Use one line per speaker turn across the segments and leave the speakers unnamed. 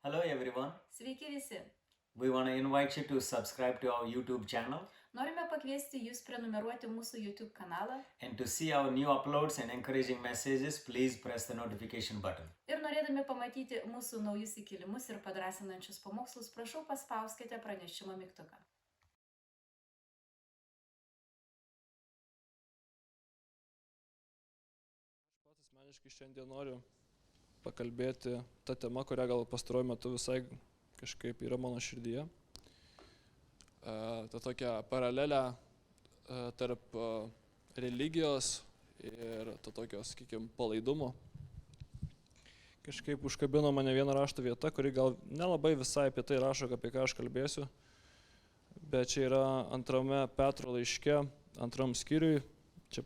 Hello everyone.
Sveiki visi.
We want to invite you to subscribe to our YouTube channel
Norime pakviesti jūs prenumeruoti mūsų YouTube kanalą
and to see our new uploads and encouraging messages, please press the notification button.
ir norėdami pamatyti mūsų naujus įkėlimus ir padrasinančius pamokslus, prašau paspauskite pranešimo mygtuką.
Aš asmeniškai šiandien noriu pakalbėti tą temą, kurią gal pastaruoju metu visai kažkaip yra mano širdyje. Ta tokia paralelė tarp religijos ir to tokio, sakykime, palaidumo. Kažkaip užkabino mane viena rašto vieta, kuri gal nelabai visai apie tai rašo, apie ką aš kalbėsiu, bet čia yra antrame Petro laiške, antram skyriui, čia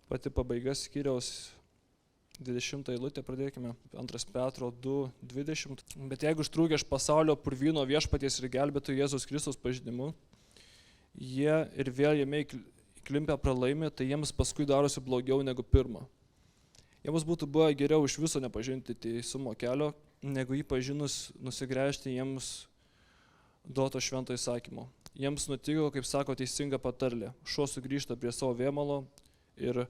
pati pabaiga skyriaus 20 eilutė, pradėkime, 2 Petro 2:20. Bet jeigu ištrūkę iš pasaulio purvyno viešpaties ir gelbėtojų Jėzaus Kristaus pažinimu, jie ir vėl jame įklimpę pralaimi, tai jiems paskui darosi blogiau negu pirma. Jiems būtų buvę geriau iš viso nepažinti teisumo kelio, negu jį pažinus nusigręžti jiems duoto švento įsakymo. Jiems nutiko, kaip sako teisinga patarlė, šuo sugrįžta prie savo vėmalo ir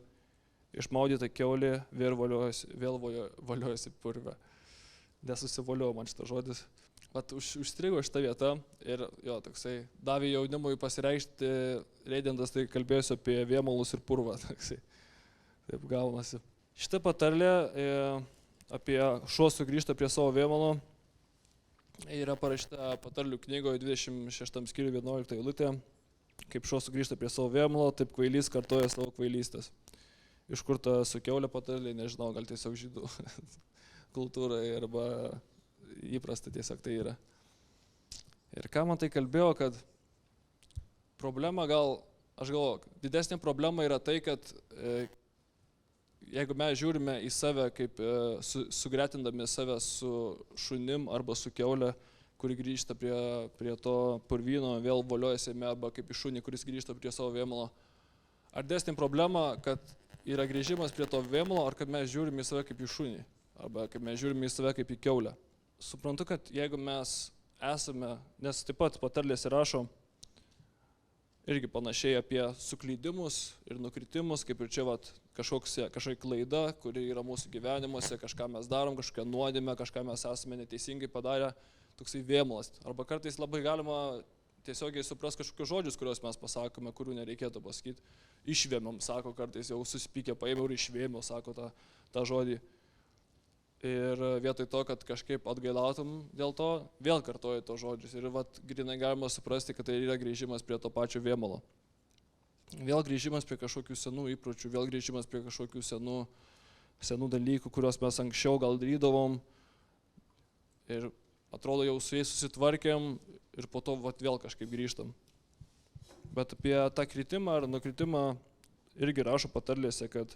išmaudyta kiaulė vėl voliojasi purve. Nesusivoliojau man šitą žodis. Vat užstrigo šitą vietą ir jo, toksai davė jaunimui pasireikšti, reidendas tai kalbėsiu apie vėmalus ir purvą. Toksai. Taip gaunasi. Šitą patarlę apie šuo sugrįžta prie savo vėmalo yra parašyta patarlių knygoje 26 skyriui 11 eilutė. Kaip šuo sugrįžta prie savo vėmalo, taip kvailys kartoja savo kvailystės. Iš kur ta su kiaulė patarlė, nežinau, gal tiesiog žydų kultūrai arba įprasta tiesiog tai yra. Ir ką man tai kalbėjo, kad problema aš galvoju, didesnė problema yra tai, kad jeigu mes žiūrime į save, kaip sugretindami save su šunim arba su kiaulė, kuri grįžta prie to purvyno, vėl voliojasi jame, arba kaip į šunį, kuris grįžta prie savo vėmalo. Ar didesnė problema, kad yra grįžimas prie to vėmalo, ar kad mes žiūrime į save kaip į šunį, arba kad mes žiūrime į save kaip į kiaulę. Suprantu, kad jeigu mes esame, nes taip pat patarlėse rašo irgi panašiai apie suklydimus ir nukritimus, kaip ir čia kažkokia klaida, kuri yra mūsų gyvenimuose, kažką mes darom, kažkokią nuodėmę, kažką mes esame neteisingai padarę, toksai vėmalas. Arba kartais labai galima tiesiogiai supras kažkokius žodžius, kuriuos mes pasakome, kurių nereikėtų pasakyti. Išvėmiam, sako kartais, jau susipykę paėmiau ir išvėmiau, sako tą žodį. Ir vietoj to, kad kažkaip atgailautum dėl to, vėl kartoji to žodžius. Ir grinai galima suprasti, kad tai yra grįžimas prie to pačio vėmalo. Vėl grįžimas prie kažkokių senų įpročių, vėl grįžimas prie kažkokių senų dalykų, kuriuos mes anksčiau gal darydavom. Ir atrodo, jau su jais susitvarkėm ir po to vėl kažkaip grįžtam. Bet apie tą kritimą ar nukritimą irgi rašo patarlėse, kad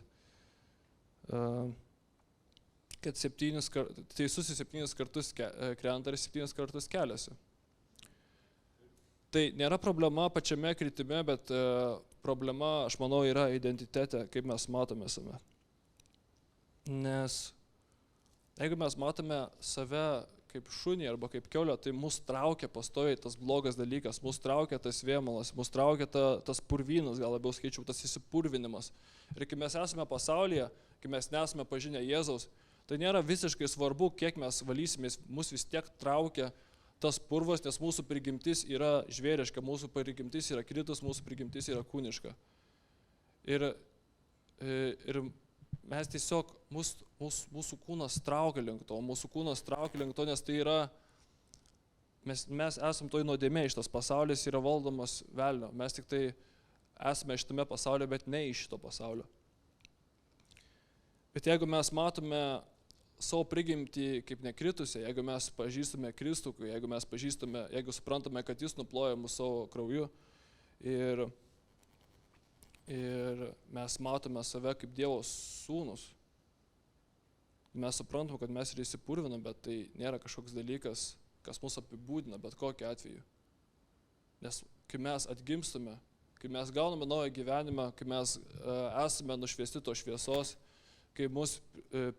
teisusis 7 kartus krenta ir 7 kartus keliasi. Tai nėra problema pačiame kritime, bet problema, aš manau, yra identitete, kaip mes matome save. Nes jeigu mes matome save kaip šunį arba kaip kiaulę, tai mus traukia pastoviai tas blogas dalykas, mus traukia tas vėmalas, mus traukia tas purvynas, gal labiau skaičiau, tas įsipurvinimas. Ir kai mes esame pasaulyje, kai mes nesame pažinę Jėzaus, tai nėra visiškai svarbu, kiek mes valysimės, mus vis tiek traukia tas purvas, nes mūsų prigimtis yra žvėriška, mūsų prigimtis yra kritus, mūsų prigimtis yra kūniška. Ir mes tiesiog, mūsų kūnas traukia link to, nes tai yra, mes esam toj nuodėmė, šitas pasaulis yra valdomas velnio, mes tik tai esame šitame pasaulyje, bet ne iš šito pasaulio. Bet jeigu mes matome savo prigimtį kaip nekritusią, jeigu mes pažįstame Kristų, jeigu suprantame, kad jis nuploja mūsų savo krauju ir mes matome save kaip Dievo sūnus, mes suprantame, kad mes ir įsipurvinam, bet tai nėra kažkoks dalykas, kas mus apibūdina, bet kokiu atveju. Nes kai mes atgimstame, kai mes gauname naują gyvenimą, kai mes esame nušviesti to šviesos, kai mus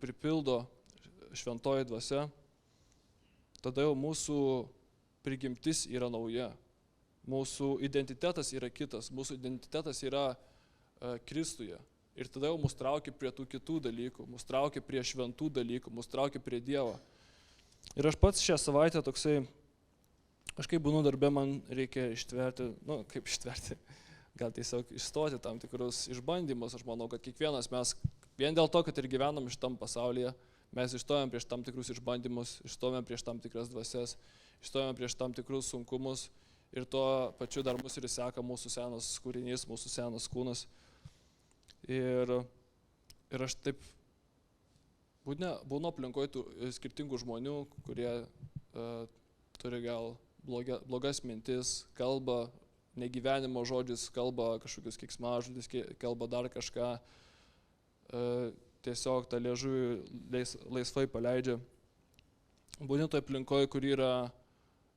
pripildo šventoji dvasia, tada jau mūsų prigimtis yra nauja. Mūsų identitetas yra kitas, mūsų identitetas yra Kristuje. Ir tada jau mus traukia prie tų kitų dalykų, mus traukia prie šventų dalykų, mus traukia prie Dievo. Ir aš pats šią savaitę toksai, kažkaip būnu darbe, man reikia ištverti, kaip ištverti, gal tiesiog išstoti tam tikrus išbandymus. Aš manau, kad kiekvienas mes, vien dėl to, kad ir gyvenam šitam pasaulyje, mes išstojame prieš tam tikrus išbandymus, išstojame prieš tam tikras dvasias, išstojame prieš tam tikrus sunkumus ir tuo pačiu dar mus ir seka mūsų senas kūrinys, mūsų senas kūnas. Ir aš taip būnu aplinkoje tų skirtingų žmonių, kurie turi gal blogas mintis, kalba negyvenimo žodžius, kalba kažkokius keiksmažodžius, kalba dar kažką, tiesiog tą liežuvį laisvai paleidžia. Būni toje aplinkoje,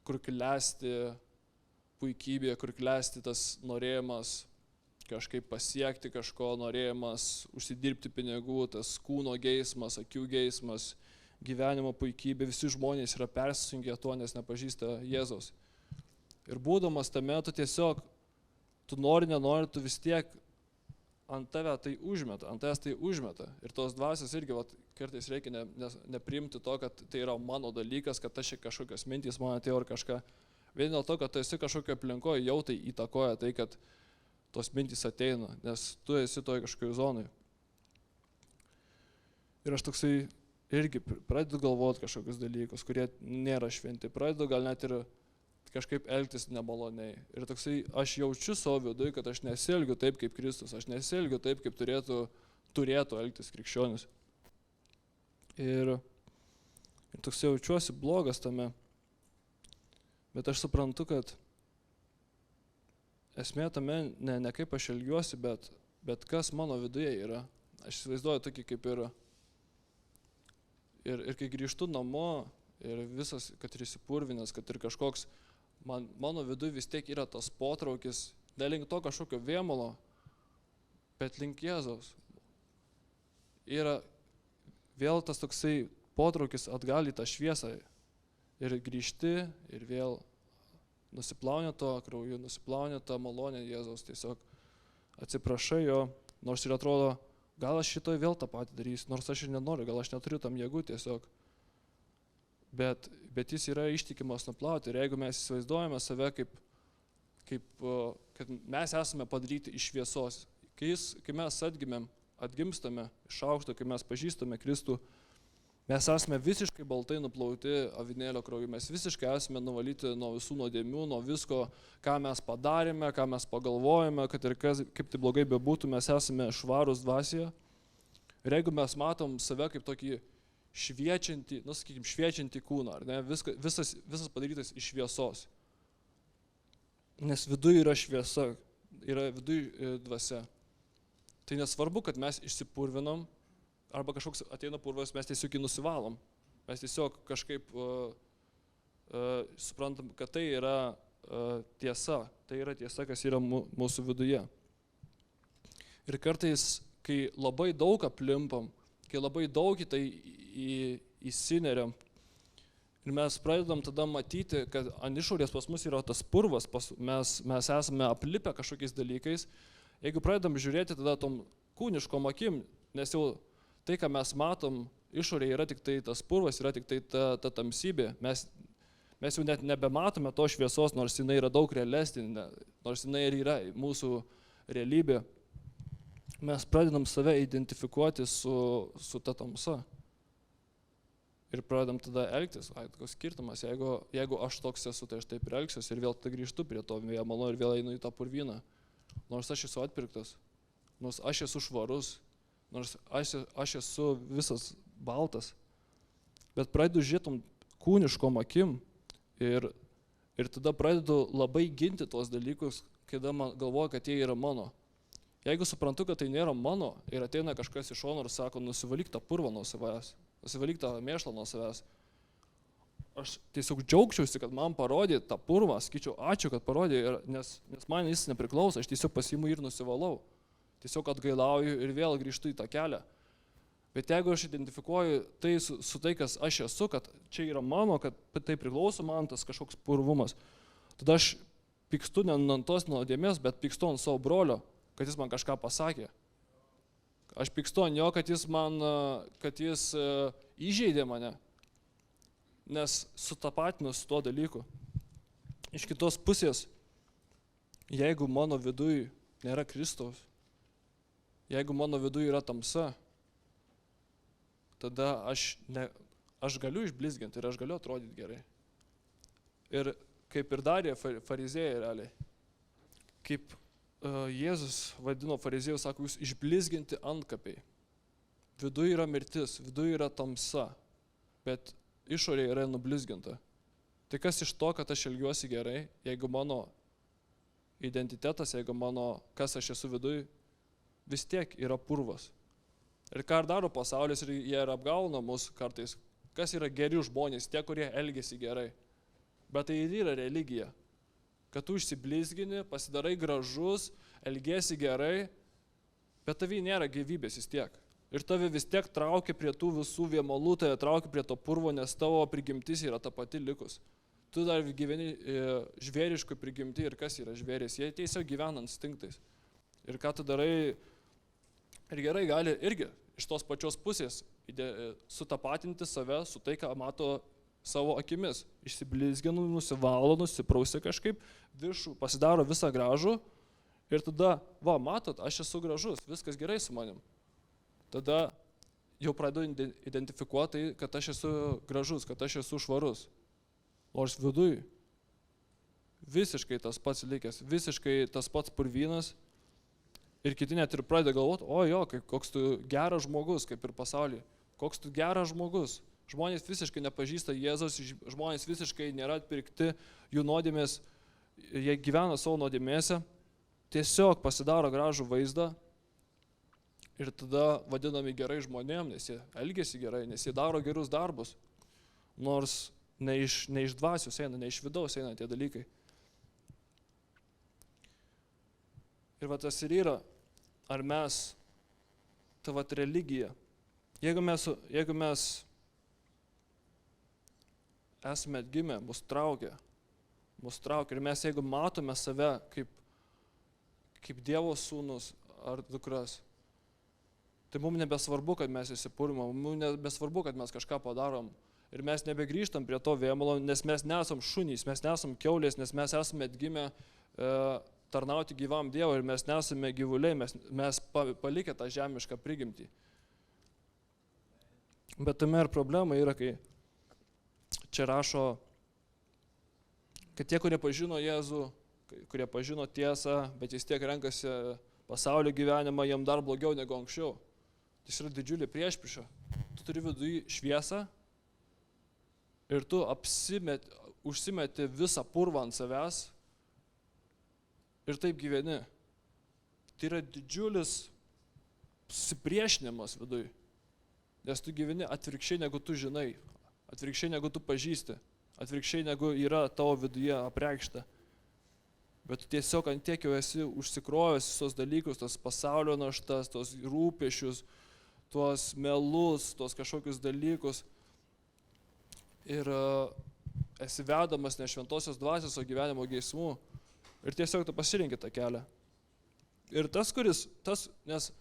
kur klesti puikybė, kur klesti tas norėjimas kažkaip pasiekti kažko, norėjimas užsidirbti pinigų, tas kūno geismas, akių geismas, gyvenimo puikybė, visi žmonės yra persunkę tuo, nes nepažįsta Jėzaus. Ir būdamas tame, tu tiesiog, tu nenori, tu vis tiek ant tavęs tai užmeta. Ir tos dvasios irgi, kartais reikia nepriimti to, kad tai yra mano dalykas, kad aš kažkokios mintys man atėjo ar kažką. Vien dėl to, kad tu esi kažkokio aplinkoje, jau tai įtakoja tai, kad tos mintys ateina, nes tu esi toje kažkokioje zonoje. Ir aš toksai irgi pradedu galvoti kažkokius dalykus, kurie nėra šventi, pradedu gal net ir kažkaip elgtis nemaloniai. Ir toksai aš jaučiu savo viduje, kad aš nesielgiu taip kaip Kristus, aš nesielgiu taip, kaip turėtų elgtis krikščionis. Ir toksai jaučiuosi blogas tame, bet aš suprantu, kad esmė tame ne kaip aš elgiuosi, bet kas mano viduje yra. Aš įsivaizduoju tokį kaip ir kai grįžtu namo ir visas, kad ir įsipurvinęs, kad ir kažkoks, mano viduje vis tiek yra tas potraukis, ne link to kažkokio vėmalo, bet link Jėzaus. Yra vėl tas toksai potraukis atgal į tą šviesą ir grįžti ir vėl nusiplauni to krauju, nusiplauni tą malonę Jėzaus, tiesiog atsiprašai jo, nors ir atrodo, gal aš šitoj vėl tą patį darysiu, nors aš ir nenoriu, gal aš neturiu tam jėgų tiesiog. Bet jis yra ištikimas nuplauti ir jeigu mes įsivaizduojame save kad mes esame padaryti iš šviesos, kai mes atgimstame iš aukšto, kai mes pažįstame Kristų, mes esame visiškai baltai nuplauti avinėlio krauju, mes visiškai esame nuvalyti nuo visų nuodėmių, nuo visko, ką mes padarėme, ką mes pagalvojame, kad ir kaip tai blogai bebūtų, mes esame švarūs dvasioje. Ir jeigu mes matom save kaip tokį šviečiantį kūną, ar ne, visas padarytas iš šviesos. Nes viduje yra šviesa, yra viduje dvasia. Tai nesvarbu, kad mes išsipurvinam, arba kažkoks ateina purvas, mes tiesiog jį nusivalom. Mes tiesiog kažkaip suprantam, kad tai yra tiesa. Tai yra tiesa, kas yra mūsų viduje. Ir kartais, kai labai daug aplimpam, kai labai daug į tai įsineriam, ir mes pradedam tada matyti, kad ant išorės pas mus yra tas purvas, mes esame aplipę kažkokiais dalykais. Jeigu pradedam žiūrėti tada tom kūniškom akim, nes jau tai, ką mes matom išorėje, yra tik tai tas purvas, yra tik tai ta tamsybė. Mes jau net nebematome to šviesos, nors jinai yra daug realesnė, nors jinai ir yra mūsų realybė. Mes pradedam save identifikuoti su ta tamsa. Ir pradedam tada elgtis, koks skirtumas, jeigu aš toks esu, tai aš taip ir elgsiuosi ir vėl tada grįžtu prie to vėmalo ir vėl einu į tą purvyną. Nors aš esu atpirktas, nors aš esu švarus, nors aš esu visas baltas, bet pradedu žiūrėtum kūniškom akim ir tada pradedu labai ginti tuos dalykus, kai man galvoju, kad jie yra mano. Jeigu suprantu, kad tai nėra mano ir ateina kažkas iš šono ir sako, nusivalyk tą purvą nuo savęs, nusivalyk tą mėšlą nuo savęs, aš tiesiog džiaugčiausi, kad man parodė tą purvą, sakyčiau, ačiū, kad parodė, nes man jis nepriklauso, aš tiesiog pasiimu ir nusivalau. Tiesiog atgailauju ir vėl grįžtu į tą kelią. Bet jeigu aš identifikuoju tai su tai, kas aš esu, kad čia yra mano, kad tai priklauso man tas kažkoks purvumas, tada aš pykstu ne ant tos nuodėmės, bet pykstu ant savo brolio, kad jis man kažką pasakė. Aš pykstu ant jo, kad jis įžeidė mane, nes sutapatinu su tuo dalyku. Iš kitos pusės, jeigu mano viduj nėra Kristaus, jeigu mano viduj yra tamsa, tada aš galiu išblizginti ir aš galiu atrodyti gerai. Ir kaip ir darė fariziejai realiai, kaip Jėzus vadino fariziejus, sako, jūs išblizginti antkapiai. Viduj yra mirtis, viduj yra tamsa, bet išorė yra nublizginta. Tai kas iš to, kad aš elgiuosi gerai, jeigu mano identitetas, jeigu kas aš esu viduj, vis tiek yra purvas. Ir ką ir daro pasaulis, ir jie ir apgauna mus kartais, kas yra geri žmonės, tie, kurie elgiasi gerai. Bet tai ir yra religija. Kad tu išsiblizgini, pasidarai gražus, elgiesi gerai, bet tavy nėra gyvybės vis tiek. Ir tave vis tiek traukia prie tų visų viemalų, tave traukia prie to purvo, nes tavo prigimtis yra ta pati likus. Tu dar gyveni žvėriškų prigimti ir kas yra žvėris, jie tiesiog gyvena instinktais. Ir ką tu darai, ir gerai gali irgi iš tos pačios pusės sutapatinti save su tai, ką mato savo akimis. Išsiblizginu, nusivalo, nusiprausia kažkaip, viršų pasidaro visą gražų ir tada, matot, aš esu gražus, viskas gerai su manim. Tada jau pradedu identifikuoti, kad aš esu gražus, kad aš esu švarus. Nors viduj visiškai tas pats likęs, visiškai tas pats purvynas ir kiti net ir pradeda galvoti, koks tu geras žmogus, kaip ir pasaulyje, koks tu geras žmogus. Žmonės visiškai nepažįsta Jėzaus, žmonės visiškai nėra atpirkti, jų nuodėmės, jie gyvena savo nuodėmėse, tiesiog pasidaro gražų vaizdą ir tada vadinami gerai žmonėm, nes jie elgiasi gerai, nes jie daro gerus darbus, nors ne iš dvasios eina, ne iš vidaus eina tie dalykai. Ir tas ir yra, ar mes, ta religija, jeigu mes esame atgimę, mus traukia ir mes jeigu matome save kaip Dievo sūnus ar dukras, tai mums nebesvarbu, kad mes įsipurmam, mums nebesvarbu, kad mes kažką padarom ir mes nebegrįžtam prie to vėmalo, nes mes nesam šunys, mes nesam kiaulės, nes mes esame atgimę tarnauti gyvam Dievui ir mes nesame gyvuliai, mes palikę tą žemišką prigimtį. Bet tame ir problema yra, kai čia rašo, kad tie, kurie pažino Jėzų, kurie pažino tiesą, bet vis tiek renkasi pasaulio gyvenimą, jiem dar blogiau negu anksčiau. Tai yra didžiulė priešprieša. Tu turi viduje šviesą ir tu užsimeti visą purvą ant savęs ir taip gyveni. Tai yra didžiulis susipriešinimas viduje, nes tu gyveni atvirkščiai negu tu žinai. Atvirkščiai negu tu pažįsti, atvirkščiai negu yra tavo viduje apreikšta. Bet tu tiesiog ant tiek jau esi užsikrovęs visos dalykus, tos pasaulio naštas, tos rūpešius, tuos melus, tos kažkokius dalykus. Ir esi vedamas ne šventosios dvasios, o gyvenimo geismų. Ir tiesiog tu pasirinki tą kelią. Ir nes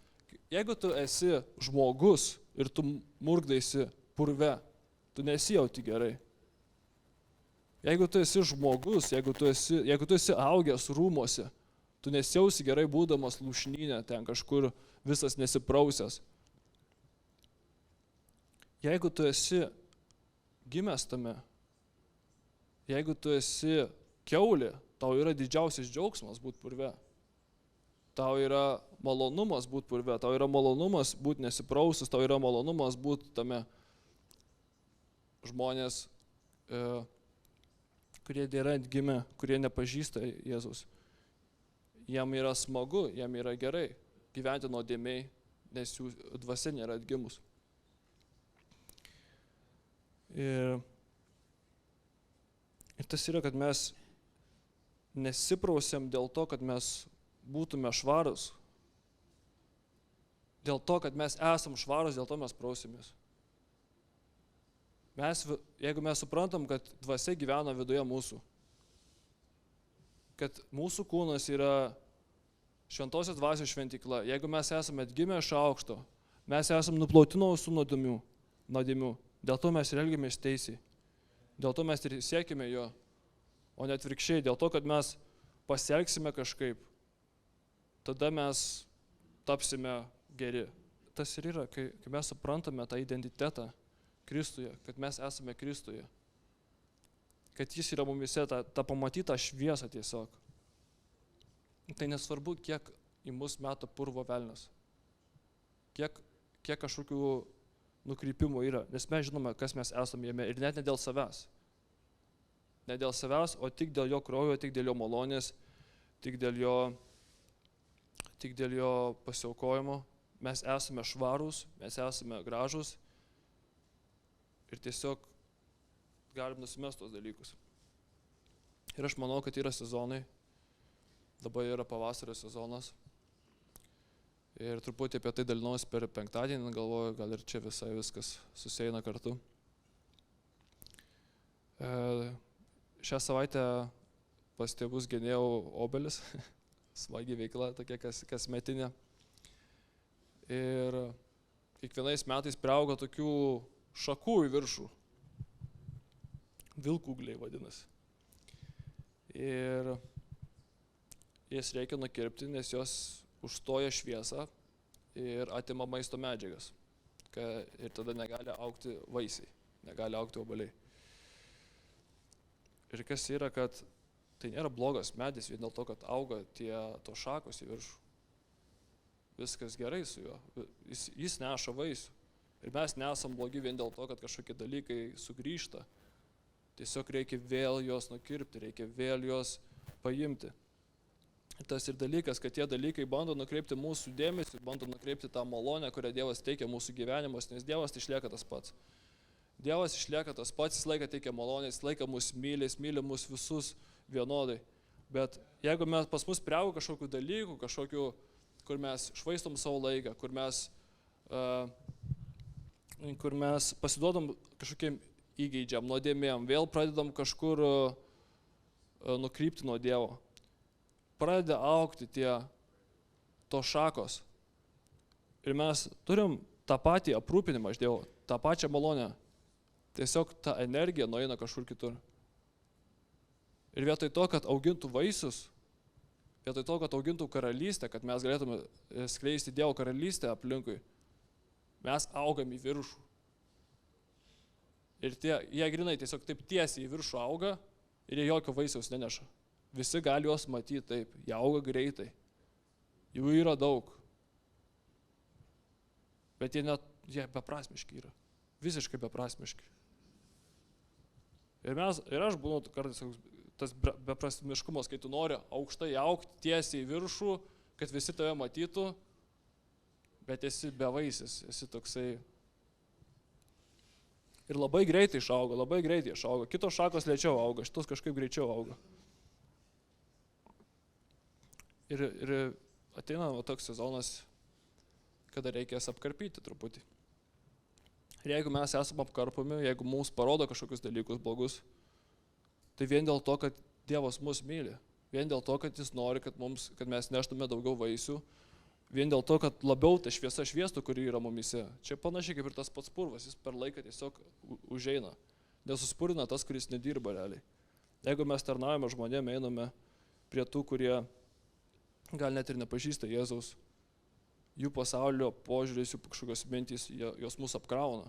jeigu tu esi žmogus ir tu murkdaisi purve, tu nesijauti gerai. Jeigu tu esi žmogus, jeigu tu esi augęs rūmuose, tu nesijausi gerai būdamas lūšnyne, ten kažkur visas nesiprausęs. Jeigu tu esi gimęs tame, jeigu tu esi kiaulė, tau yra didžiausias džiaugsmas būti purve. Tau yra malonumas būti purve, tau yra malonumas būti nesiprausus, tau yra malonumas būti tame. Žmonės, kurie yra atgimę, kurie nepažįsta Jėzus, jam yra smagu, jam yra gerai gyventi nuodėmiai, nes jų dvasia nėra atgimus. Ir tas yra, kad mes nesiprausiam dėl to, kad mes būtume švarus. dėl to, kad mes esam švarus, dėl to mes prausimės. Jeigu mes suprantam, kad dvasia gyvena viduje mūsų, kad mūsų kūnas yra šventosios dvasios šventykla, jeigu mes esame atgimę iš aukšto, mes esame nuplauti nuo visų nuodėmių, dėl to mes ir elgiamės teisiai, dėl to mes ir siekime jo, o net virkščiai, dėl to, kad mes pasielgsime kažkaip, tada mes tapsime geri. Tas ir yra, kai mes suprantame tą identitetą Kristuje, kad mes esame Kristuje, kad jis yra mumise, tą pamatytą šviesą tiesiog. Tai nesvarbu, kiek į mus meta purvo velnias, kiek kažkokių nukrypimų yra, nes mes žinome, kas mes esame jame ir net ne dėl savęs. Ne dėl savęs, o tik dėl jo kraujo, tik dėl jo malonės, tik dėl jo pasiaukojimo. Mes esame švarūs, mes esame gražūs ir tiesiog galim nusimesti tos dalykus. Ir aš manau, kad yra sezonai, dabar yra pavasario sezonas ir truputį apie tai dalinausi per penktadienį, galvoju, gal ir čia viskas susieina kartu. Šią savaitę pas tėvus genėjau obelis, smagi veikla, tokia kasmetinė. Ir kiekvienais metais priauga tokių šakų į viršų, vilkūgliai vadinasi. Ir jas reikia nukirpti, nes jos užstoja šviesą ir atima maisto medžiagas. Ir tada negali augti vaisiai, negali augti obuoliai. Ir kas yra, kad tai nėra blogas medis vien dėl to, kad auga tos šakos į viršų. Viskas gerai su juo, jis neša vaisių. Ir mes nesam blogi vien dėl to, kad kažkokie dalykai sugrįžta. Tiesiog reikia vėl juos nukirpti, reikia vėl juos paimti. Ir tas ir dalykas, kad tie dalykai bando nukreipti mūsų dėmesį, bando nukreipti tą malonę, kurią Dievas teikia mūsų gyvenimus, nes Dievas išlieka tas pats. Dievas išlieka tas pats, jis laiką teikia malonę, jis laiką mus myli mus visus vienodai. Bet jeigu pas mus priauga kažkokių dalykų, kur mes švaistom savo laiką, kur mes pasiduodam kažkokiem įgeidžiam, nuodėmėm, vėl pradedam kažkur nukrypti nuo Dievo. Pradeda augti tos šakos. Ir mes turim tą patį aprūpinimą iš Dievo, tą pačią malonę. Tiesiog ta energija nueina kažkur kitur. Ir vietoj to, kad augintų vaisius, vietoj to, kad augintų karalystę, kad mes galėtume skleisti Dievo karalystę aplinkui, mes augam į viršų. Ir jie grinai tiesiog taip tiesiai į viršų auga ir jie jokio vaisiaus neneša. Visi gali juos matyti taip, jie auga greitai. Jų yra daug. Bet jie beprasmiški yra. Visiškai beprasmiški. Ir aš būnu kartais tas beprasmiškumas, kai tu nori aukštai augti, tiesiai į viršų, kad visi tave matytų, bet esi bevaisis, esi toksai. Ir labai greitai išauga. Kitos šakos lėčiau auga, šitos kažkaip greičiau auga. Ir ateina toks sezonas, kada reikės apkarpyti truputį. Ir jeigu mes esame apkarpomi, jeigu mums parodo kažkokius dalykus blogus, tai vien dėl to, kad Dievas mus myli, vien dėl to, kad jis nori, kad mes neštume daugiau vaisių, vien dėl to, kad labiau ta šviesa šviestų, kuri yra mumise. Čia panašiai kaip ir tas pats purvas, jis per laiką tiesiog užeina, nesuspurina tas, kuris nedirba realiai. Jeigu mes tarnaujame žmonėm, einame prie tų, kurie gal net ir nepažįsta Jėzaus, jų pasaulio požiūris, jų kažkokios mintys, jos mus apkrauna.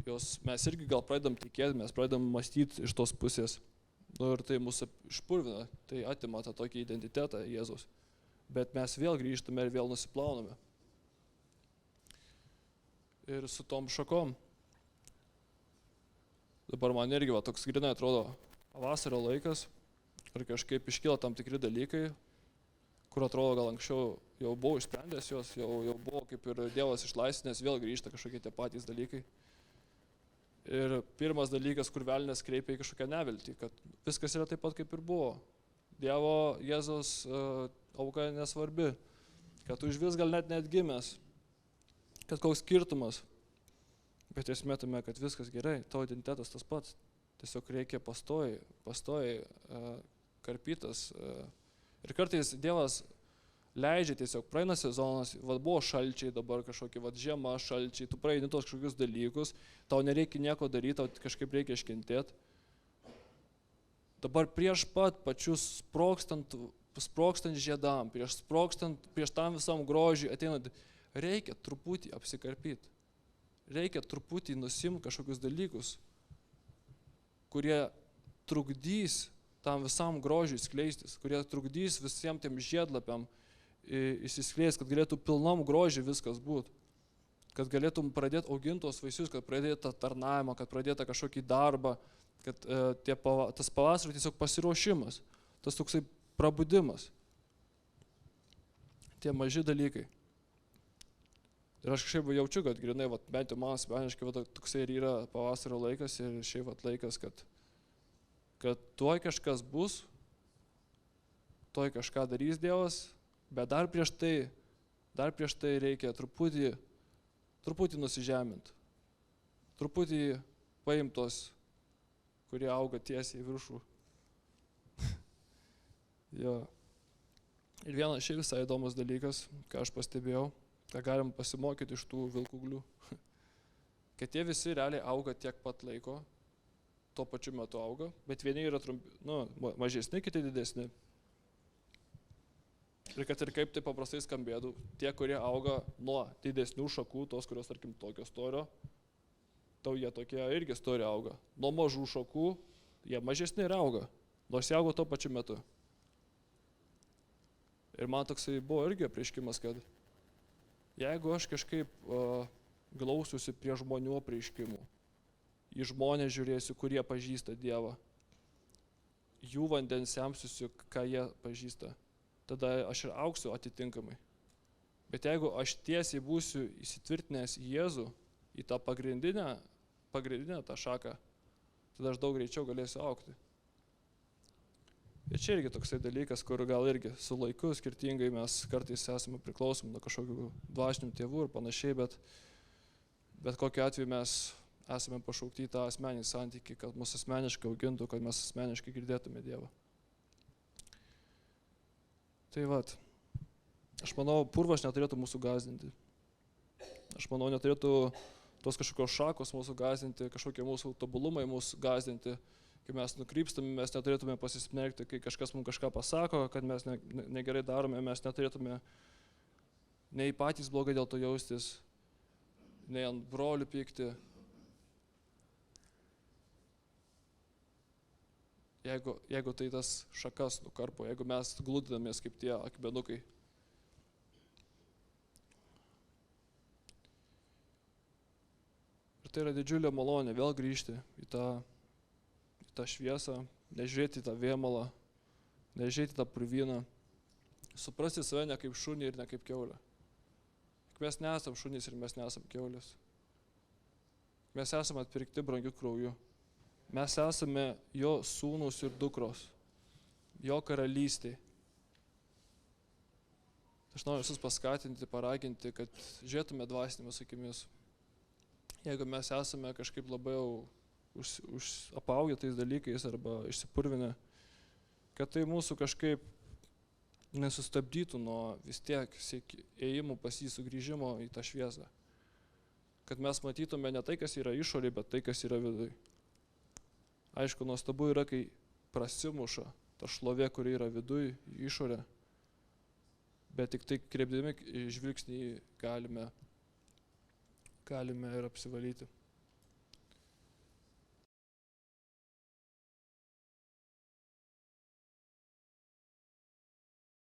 Mes irgi gal pradedam tikėti, mes pradedam mąstyti iš tos pusės. Ir tai mūsų išpurvina, tai atima tą tokį identitetą Jėzaus. Bet mes vėl grįžtame ir vėl nusiplauname. Ir su tom šakom. Dabar man irgi toks grinai atrodo vasario laikas ir kažkaip iškyla tam tikri dalykai, kur atrodo gal anksčiau jau buvau išsprendęs juos, jau buvo kaip ir Dievas išlaisvinęs, vėl grįžta kažkokie tie patys dalykai. Ir pirmas dalykas, kur velnias kreipia į kažkokią neviltį, kad viskas yra taip pat kaip ir buvo. Dievo Jėzaus auka nesvarbi, kad už vis gal net neatgimęs, kad koks skirtumas. Bet esmė tame, kad viskas gerai, tavo identitetas tas pats. Tiesiog reikia pastoji karpytas. Ir kartais Dievas leidžia tiesiog, praeina sezonas, buvo šalčiai dabar kažkokie, žiema šalčiai, tu praeini tos kažkokius dalykus, tau nereikia nieko daryti, tau kažkaip reikia iškentėti. Dabar prieš pat pačius sprogstant žiedam, prieš tam visam grožiui ateinant, reikia truputį apsikarpyti. Reikia truputį nusimti kažkokius dalykus, kurie trukdys tam visam grožiui skleistis, kurie trukdys visiems tiem žiedlapiam įsiskleisti, kad galėtų pilnom grožiui viskas būti, kad galėtum pradėti auginti tos vaisius, kad pradėtų tarnavimą, kad pradėtų kažkokį darbą, kad tas pavasario tiesiog pasiruošimas, tas toksai prabudimas, tie maži dalykai. Ir aš kažkaip jaučiu, kad grinai, bent jau man asmeniškai, toksai ir yra pavasario laikas ir šiaip laikas, kad tuoj kažkas bus, tuoj kažką darys Dievas, bet dar prieš tai reikia truputį nusižeminti, truputį paimtos, kurie auga tiesiai į viršų. Jo. Ir vienas šiaip visai įdomus dalykas, ką aš pastebėjau, ką galim pasimokyti iš tų vilkūglių, kad jie visi realiai auga tiek pat laiko, tuo pačiu metu auga, bet vieni yra mažesni, kiti didesni. Ir kad ir kaip tai paprastai skambėtų, tie, kurie auga nuo didesnių šakų, tos, kurios, tarkim, tokio storio, tau jie tokie irgi stori auga. Nuo mažų šakų jie mažesni ir auga, nors jie auga tuo pačiu metu. Ir man toksai buvo irgi apreiškimas, kad jeigu aš kažkaip glausiuosi prie žmonių apreiškimų, į žmonės žiūrėsiu, kurie pažįsta Dievą, jų vandens semsiusiu, ką jie pažįsta, tada aš ir augsiu atitinkamai. Bet jeigu aš tiesiai būsiu įsitvirtinęs į Jėzų, į tą pagrindinę tą šaką, tada aš daug greičiau galėsiu augti. Ir čia irgi toksai dalykas, kur gal irgi su laiku skirtingai mes kartais esame priklausomi nuo kažkokių dvasinių tėvų ir panašiai, bet kokiu atveju mes esame pašaukti į tą asmeninį santykį, kad mus asmeniškai augintų, kad mes asmeniškai girdėtume Dievą. Tai aš manau, purvas neturėtų mūsų gąsdinti. Aš manau, neturėtų tos kažkokios šakos mūsų gąsdinti, kažkokie mūsų tobulumai mūsų gąsdinti. Kai mes nukrypstame, mes neturėtume pasismerkti, kai kažkas mums kažką pasako, kad mes negerai darome, mes neturėtume nei patys blogai dėl to jaustis, nei ant brolių pykti. Jeigu tai tas šakas nukarpo, jeigu mes glūdinamės kaip tie akmenukai. Ir tai yra didžiulė malonė vėl grįžti į tą šviesą, nežiūrėti į tą vėmalą, nežiūrėti į tą purvyną, suprasti save ne kaip šunį ir ne kaip kiaulę. Mes nesam šunys ir mes nesam kiaulės. Mes esame atpirkti brangiu krauju. Mes esame jo sūnūs ir dukros, jo karalystė. Aš noriu visus paskatinti, paraginti, kad žiūrėtume dvasinėmis akimis. Jeigu mes esame kažkaip labai apaugę tais dalykais arba išsipurvinę, kad tai mūsų kažkaip nesustabdytų nuo vis tiek ėjimų pas jį sugrįžimo į tą šviesą. Kad mes matytume ne tai, kas yra išorėje, bet tai, kas yra viduj. Aišku, nuostabu yra, kai prasimuša ta šlovė, kuri yra viduj, į išorę, bet tik tai kreipdami žvilgsnį galime ir apsivalyti.